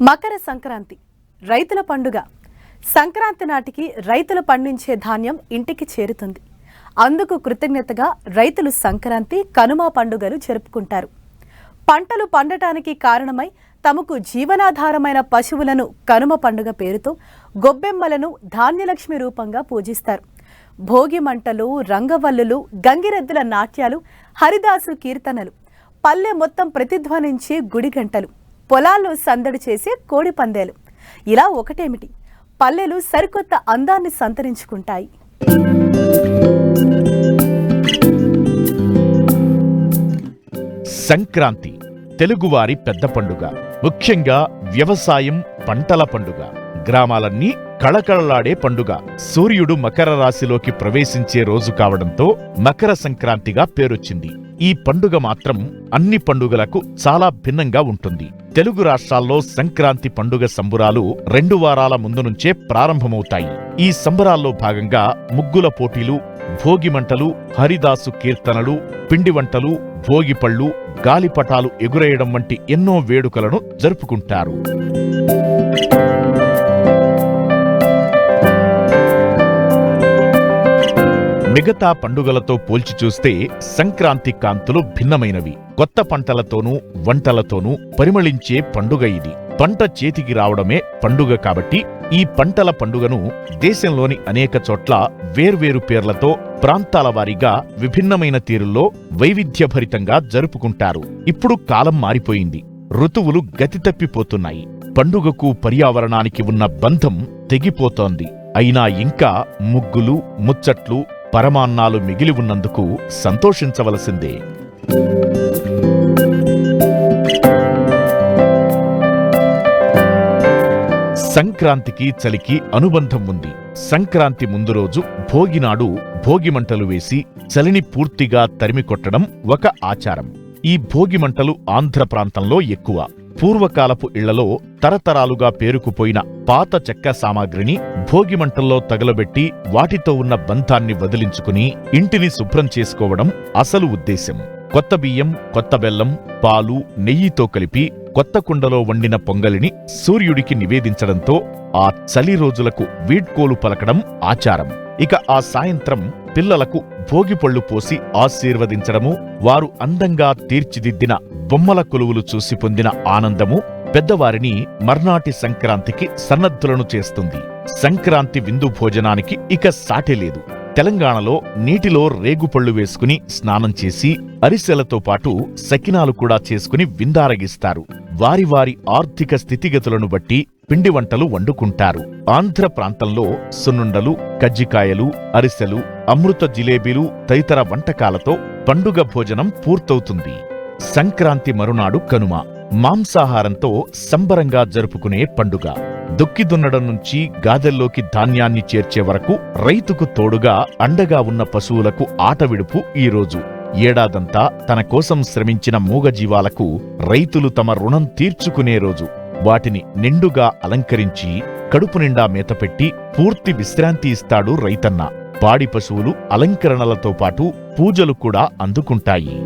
మకర సంక్రాంతి రైతుల పండుగ. సంక్రాంతి నాటికి రైతులు పండించే ధాన్యం ఇంటికి చేరుతుంది. అందుకు కృతజ్ఞతగా రైతులు సంక్రాంతి, కనుమ పండుగలు జరుపుకుంటారు. పంటలు పండటానికి కారణమై తమకు జీవనాధారమైన పశువులను కనుమ పండుగ పేరుతో గొబ్బెమ్మలను ధాన్యలక్ష్మి రూపంగా పూజిస్తారు. భోగి మంటలు, రంగవల్లులు, గంగిరెద్దుల నాట్యాలు, హరిదాసు కీర్తనలు, పల్లె మొత్తం ప్రతిధ్వనించే గుడి గంటలు, పొలాల్లో సందడి చేసే కోడి పందేలు, ఇలా ఒకటేమిటి పల్లెలు సరికొత్త అందాన్ని సంతరించుకుంటాయి. సంక్రాంతి తెలుగువారి పెద్ద పండుగ. ముఖ్యంగా వ్యవసాయం, పంటల పండుగ. గ్రామాలన్నీ కళకళలాడే పండుగ. సూర్యుడు మకర రాశిలోకి ప్రవేశించే రోజు కావడంతో మకర సంక్రాంతిగా పేరొచ్చింది. ఈ పండుగ మాత్రం అన్ని పండుగలకు చాలా భిన్నంగా ఉంటుంది. తెలుగు రాష్ట్రాల్లో సంక్రాంతి పండుగ సంబురాలు 2 వారాల ముందు నుంచే ప్రారంభమవుతాయి. ఈ సంబరాల్లో భాగంగా ముగ్గుల పోటీలు, భోగి మంటలు, హరిదాసు కీర్తనలు, పిండి వంటలు, భోగిపళ్ళు, గాలిపటాలు ఎగురేయడం వంటి ఎన్నో వేడుకలను జరుపుకుంటారు. మిగతా పండుగలతో పోల్చి చూస్తే సంక్రాంతి కాంతులు భిన్నమైనవి. కొత్త పంటలతోనూ వంటలతోనూ పరిమళించే పండుగ ఇది. పంట చేతికి రావడమే పండుగ కాబట్టి ఈ పంటల పండుగను దేశంలోని అనేక చోట్ల వేర్వేరు పేర్లతో ప్రాంతాల వారీగా విభిన్నమైన తీరుల్లో వైవిధ్యభరితంగా జరుపుకుంటారు. ఇప్పుడు కాలం మారిపోయింది. ఋతువులు గతి తప్పిపోతున్నాయి. పండుగకు పర్యావరణానికి ఉన్న బంధం తెగిపోతోంది. అయినా ఇంకా ముగ్గులు, ముచ్చట్లు, పరమాన్నాలు మిగిలి ఉన్నందుకు సంతోషించవలసిందే. సంక్రాంతికి చలికి అనుబంధం ఉంది. సంక్రాంతి ముందు రోజు భోగినాడు భోగిమంటలు వేసి చలిని పూర్తిగా తరిమికొట్టడం ఒక ఆచారం. ఈ భోగిమంటలు ఆంధ్ర ప్రాంతంలో ఎక్కువ. పూర్వకాలపు ఇళ్లలో తరతరాలుగా పేరుకుపోయిన పాత చెక్క సామాగ్రిని భోగిమంటల్లో తగలబెట్టి వాటితో ఉన్న బంధాన్ని వదిలించుకుని ఇంటిని శుభ్రం చేసుకోవడం అసలు ఉద్దేశం. కొత్త బియ్యం, కొత్త బెల్లం, పాలు, నెయ్యితో కలిపి కొత్త కుండలో వండిన పొంగలిని సూర్యుడికి నివేదించడంతో ఆ చలి రోజులకు వీడ్కోలు పలకడం ఆచారం. ఇక ఆ సాయంత్రం పిల్లలకు భోగిపళ్ళు పోసి ఆశీర్వదించడము, వారు అందంగా తీర్చిదిద్దిన బొమ్మల కొలువులు చూసి పొందిన ఆనందము పెద్దవారిని మర్నాటి సంక్రాంతికి సన్నద్ధులను చేస్తుంది. సంక్రాంతి విందు భోజనానికి ఇక సాటి లేదు. తెలంగాణలో నీటిలో రేగుపళ్ళు వేసుకుని స్నానం చేసి అరిసెలతో పాటు సకినాలు కూడా చేసుకుని విందారగిస్తారు. వారి వారి ఆర్థిక స్థితిగతులను బట్టి పిండి వంటలు వండుకుంటారు. ఆంధ్ర ప్రాంతంలో సున్నుండలు, కజ్జికాయలు, అరిసెలు, అమృత జిలేబీలు తదితర వంటకాలతో పండుగ భోజనం పూర్తవుతుంది. సంక్రాంతి మరునాడు కనుమ. మాంసాహారంతో సంబరంగా జరుపుకునే పండుగ. దుక్కి దున్నడం నుంచి గాదెల్లోకి ధాన్యాన్ని చేర్చే వరకు రైతుకు తోడుగా అండగా ఉన్న పశువులకు ఆట విడుపు ఈ రోజు. ఏడాదంతా తన కోసం శ్రమించిన మూగజీవాలకు రైతులు తమ రుణం తీర్చుకునే రోజు. వాటిని నిండుగా అలంకరించి కడుపు నిండా మేతపెట్టి పూర్తి విశ్రాంతి ఇస్తాడు రైతన్న. పాడి పశువులు అలంకరణలతో పాటు పూజలు కూడా అందుకుంటాయి.